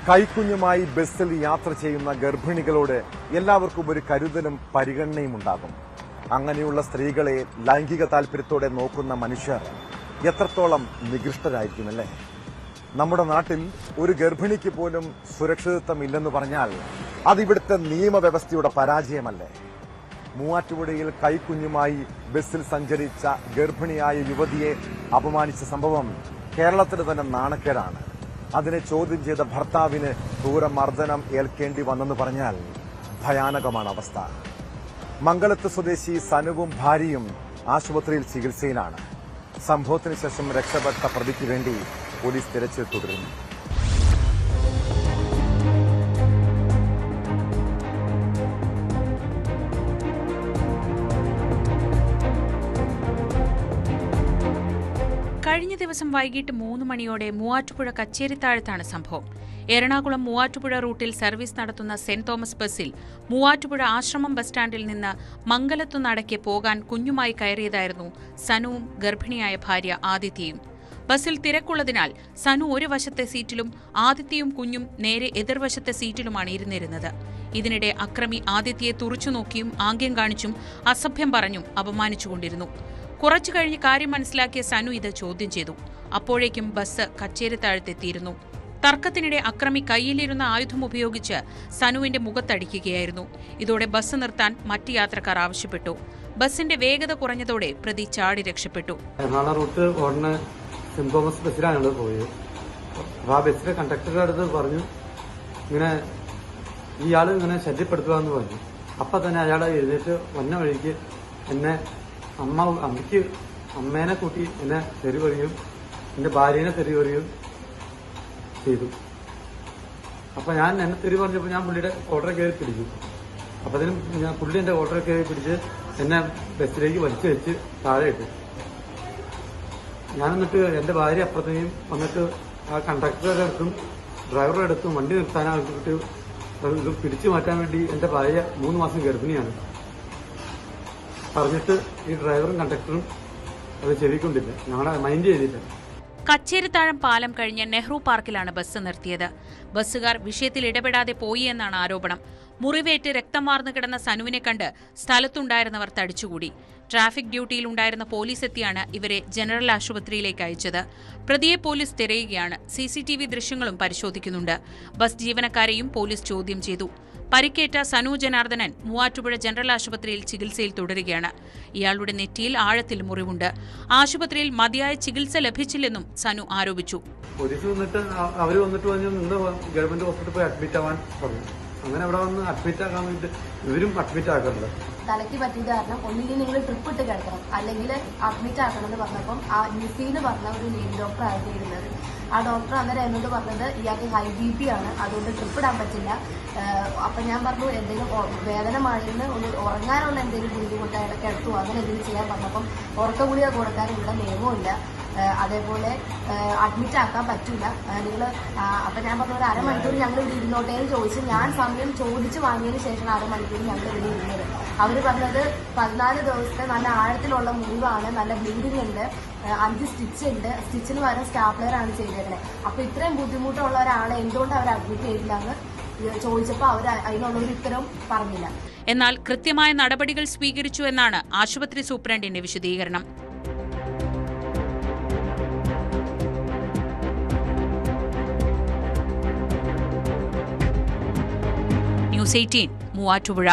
കൈക്കുഞ്ഞുമായി ബസ്സിൽ യാത്ര ചെയ്യുന്ന ഗർഭിണികളോട് എല്ലാവർക്കും ഒരു കരുതലും പരിഗണനയും ഉണ്ടാകും. അങ്ങനെയുള്ള സ്ത്രീകളെ ലൈംഗിക താല്പര്യത്തോടെ നോക്കുന്ന മനുഷ്യർ എത്രത്തോളം നികൃഷ്ടരായിരിക്കുമല്ലേ? നമ്മുടെ നാട്ടിൽ ഒരു ഗർഭിണിക്ക് പോലും സുരക്ഷിതത്വമില്ലെന്ന് പറഞ്ഞാൽ അതിവിടുത്തെ നിയമവ്യവസ്ഥയുടെ പരാജയമല്ലേ? മൂവാറ്റുപുഴയിൽ കൈക്കുഞ്ഞുമായി ബസ്സിൽ സഞ്ചരിച്ച ഗർഭിണിയായ യുവതിയെ അപമാനിച്ച സംഭവം കേരളത്തിന് തന്നെ നാണക്കേടാണ്. അതിനെ ചോദ്യം ചെയ്ത ഭർത്താവിന് ക്രൂരമർദ്ദനം ഏൽക്കേണ്ടി വന്നെന്ന് പറഞ്ഞാൽ ഭയാനകമാണ് അവസ്ഥ. മംഗലത്ത് സ്വദേശി സനുവും ഭാര്യയും ആശുപത്രിയിൽ ചികിത്സയിലാണ്. സംഭവത്തിന് ശേഷം രക്ഷപ്പെട്ട പ്രതിക്ക് വേണ്ടി പോലീസ് തിരച്ചിൽ തുടരുന്നു. കഴിഞ്ഞ ദിവസം വൈകിട്ട് 3 മണിയോടെ മൂവാറ്റുപുഴ കച്ചേരിത്താഴത്താണ് സംഭവം. എറണാകുളം മൂവാറ്റുപുഴ റൂട്ടിൽ സർവീസ് നടത്തുന്ന സെന്റ് തോമസ് ബസ്സിൽ മൂവാറ്റുപുഴ ആശ്രമം ബസ് സ്റ്റാൻഡിൽ നിന്ന് മംഗലത്തു നടക്കെ പോകാൻ കുഞ്ഞുമായി കയറിയതായിരുന്നു സനുവും ഗർഭിണിയായ ഭാര്യ ആദിത്യയും. ബസ്സിൽ തിരക്കുള്ളതിനാൽ സനു ഒരു വശത്തെ സീറ്റിലും ആദിത്യയും കുഞ്ഞും നേരെ എതിർവശത്തെ സീറ്റിലുമാണ് ഇരുന്നിരുന്നത്. ഇതിനിടെ അക്രമി ആദിത്യയെ തുറച്ചുനോക്കിയും ആംഗ്യം കാണിച്ചും അസഭ്യം പറഞ്ഞും അപമാനിച്ചുകൊണ്ടിരുന്നു. കുറച്ചു കഴിഞ്ഞ് കാര്യം മനസ്സിലാക്കിയ സനു ഇത് ചോദ്യം ചെയ്തു. അപ്പോഴേക്കും ബസ് കച്ചേരിത്താഴത്തെത്തിയിരുന്നു. തർക്കത്തിനിടെ അക്രമി കയ്യിലിരുന്ന ആയുധം ഉപയോഗിച്ച് സനുവിന്റെ മുഖത്തടിക്കുകയായിരുന്നു. ഇതോടെ ബസ് നിർത്താൻ മറ്റ് യാത്രക്കാർ ആവശ്യപ്പെട്ടു. ബസിന്റെ വേഗത കുറഞ്ഞതോടെ പ്രതി ചാടി രക്ഷപ്പെട്ടു. എറണാകുളം റൂട്ട് ഓടുന്ന സെന്റ് തോമസ് ബസ്സിലാണ് പോയത്. ആ ബസ്സിലെ കണ്ടക്ടറുടെ അടുത്ത് പറഞ്ഞു, ഇങ്ങനെ ഇയാൾ ഇങ്ങനെ ശല്യപ്പെടുത്തുക എന്ന് പറഞ്ഞു. അപ്പൊ തന്നെ അയാളെ എഴുന്നേറ്റ് വന്ന വഴിക്ക് എന്നെ അമ്മേനെ കൂട്ടി എന്നെ തെറി പറയുകയും എന്റെ ഭാര്യനെ തെറി പറയുകയും ചെയ്തു. അപ്പൊ എന്നെ തെറി പറഞ്ഞപ്പോൾ ഞാൻ പുള്ളിയുടെ ഓർഡർ കയറി പിടിച്ചു. അപ്പൊ അതിനും പുള്ളി എന്റെ ഓർഡർ കയറി പിടിച്ച് എന്നെ ബസ്സിലേക്ക് വലിച്ചു വെച്ച് താഴെ ഇട്ടു. ഞാൻ എന്നിട്ട് എന്റെ ഭാര്യ അപ്പുറത്തേക്കും വന്നിട്ട് ആ കണ്ടക്ടറുടെ അടുത്തും ഡ്രൈവറുടെ അടുത്തും വണ്ടി നിർത്താനായിട്ട് ഇത് പിടിച്ചു മാറ്റാൻ വേണ്ടി എന്റെ ഭാര്യ 3 മാസം ഗർഭിണിയാണ് പറഞ്ഞിട്ട് ഈ ഡ്രൈവറും കണ്ടക്ടറും അത് ചെവിക്കൊണ്ടില്ല, ഞങ്ങളെ മൈൻഡ് ചെയ്തില്ല. കച്ചേരിത്താഴം പാലം കഴിഞ്ഞ് നെഹ്റു പാർക്കിലാണ് ബസ് നിർത്തിയത്. ബസ്സുകാർ വിഷയത്തിൽ ഇടപെടാതെ പോയി എന്നാണ് ആരോപണം. മുറിവേറ്റ് രക്തം വാർന്നു കിടന്ന സനുവിനെ കണ്ട് സ്ഥലത്തുണ്ടായിരുന്നവർ തടിച്ചുകൂടി. ട്രാഫിക് ഡ്യൂട്ടിയിലുണ്ടായിരുന്ന പോലീസ് എത്തിയാണ് ഇവരെ ജനറൽ ആശുപത്രിയിലേക്ക് അയച്ചത്. പ്രതിയെ പോലീസ് തിരയുകയാണ്. CCTV ദൃശ്യങ്ങളും പരിശോധിക്കുന്നുണ്ട്. ബസ് ജീവനക്കാരെയും പോലീസ് ചോദ്യം ചെയ്തു. പരിക്കേറ്റ സനു ജനാർദ്ദനൻ മൂവാറ്റുപുഴ ജനറൽ ആശുപത്രിയിൽ ചികിത്സയിൽ തുടരുകയാണ്. ഇയാളുടെ നെറ്റിയിൽ ആഴത്തിൽ മുറിവുണ്ട്. ആശുപത്രിയിൽ മതിയായ ചികിത്സ ലഭിച്ചില്ലെന്നും സനു ആരോപിച്ചു. പോലീസ് വന്നിട്ട് അവര് വന്നിട്ട് പറഞ്ഞു ഗവൺമെന്റ് ഹോസ്പിറ്റലിൽ പോയി അഡ്മിറ്റ് ആവാൻ പറഞ്ഞു. അങ്ങനെ അവിടെ വന്ന് അഡ്മിറ്റ് ആക്കാൻ വേണ്ടി ഇവരും അഡ്മിറ്റ് ആക്കാറുണ്ട്. തലയ്ക്ക് പറ്റിയത് കാരണം ഒന്നുകിൽ നിങ്ങൾ ട്രിപ്പ് ഇട്ട് കിടക്കണം, അല്ലെങ്കിൽ അഡ്മിറ്റ് ആക്കണം എന്ന് പറഞ്ഞപ്പം ആ യുസിന്ന് പറഞ്ഞ ഒരു ലേഡി ഡോക്ടർ ആയിരുന്നത്. ആ ഡോക്ടർ അന്നേരം എന്നോട് പറഞ്ഞത് ഇയാൾക്ക് ഹൈ BP ആണ്, അതുകൊണ്ട് ട്രിപ്പ് ഇടാൻ പറ്റില്ല. അപ്പം ഞാൻ പറഞ്ഞു എന്തെങ്കിലും വേദന മാറിയെന്ന് ഒന്ന് ഉറങ്ങാനുള്ള എന്തെങ്കിലും ബുദ്ധിമുട്ട് അയാളൊക്കെ എടുത്തു, അങ്ങനെ എന്തെങ്കിലും ചെയ്യാൻ പറഞ്ഞപ്പം ഉറക്ക ഗുളിക കൊടുക്കാൻ ഇവിടെ നിയമമില്ല, അതേപോലെ അഡ്മിറ്റ് ആക്കാൻ പറ്റില്ല നിങ്ങൾ. അപ്പം ഞാൻ പറഞ്ഞ ഒരു അരമണിക്കൂർ ഞങ്ങൾ ഇവിടെ ഇരുന്നോട്ടേന്ന് ചോദിച്ചു. ഞാൻ സമയം ചോദിച്ചു വാങ്ങിയതിന് ശേഷം അരമണിക്കൂർ ഞങ്ങൾ ഇവിടെ ഇരുന്നത്. അവർ പറഞ്ഞത് 14 ദിവസത്തെ നല്ല ആഴത്തിലുള്ള മുറിവാണ്, നല്ല ബ്ലീഡിംഗ് ഉണ്ട്, 5 സ്റ്റിച്ച് ഉണ്ട്, സ്റ്റിച്ചിന് പകരം സ്റ്റാപ്ലർ ആണ് ചെയ്തേക്കുന്നത്. അപ്പൊ ഇത്രയും ബുദ്ധിമുട്ടുള്ള ഒരാളെ എന്തുകൊണ്ട് അവർ അഡ്മിറ്റ് ചെയ്തില്ല എന്ന് ചോദിച്ചപ്പോൾ അവർ അതിനുള്ളൊരു ഉത്തരം പറഞ്ഞില്ല. എന്നാൽ കൃത്യമായ നടപടികൾ സ്വീകരിച്ചു എന്നാണ് ആശുപത്രി സൂപ്രണ്ടിന്റെ വിശദീകരണം. News 18 മൂവാറ്റുപുഴ.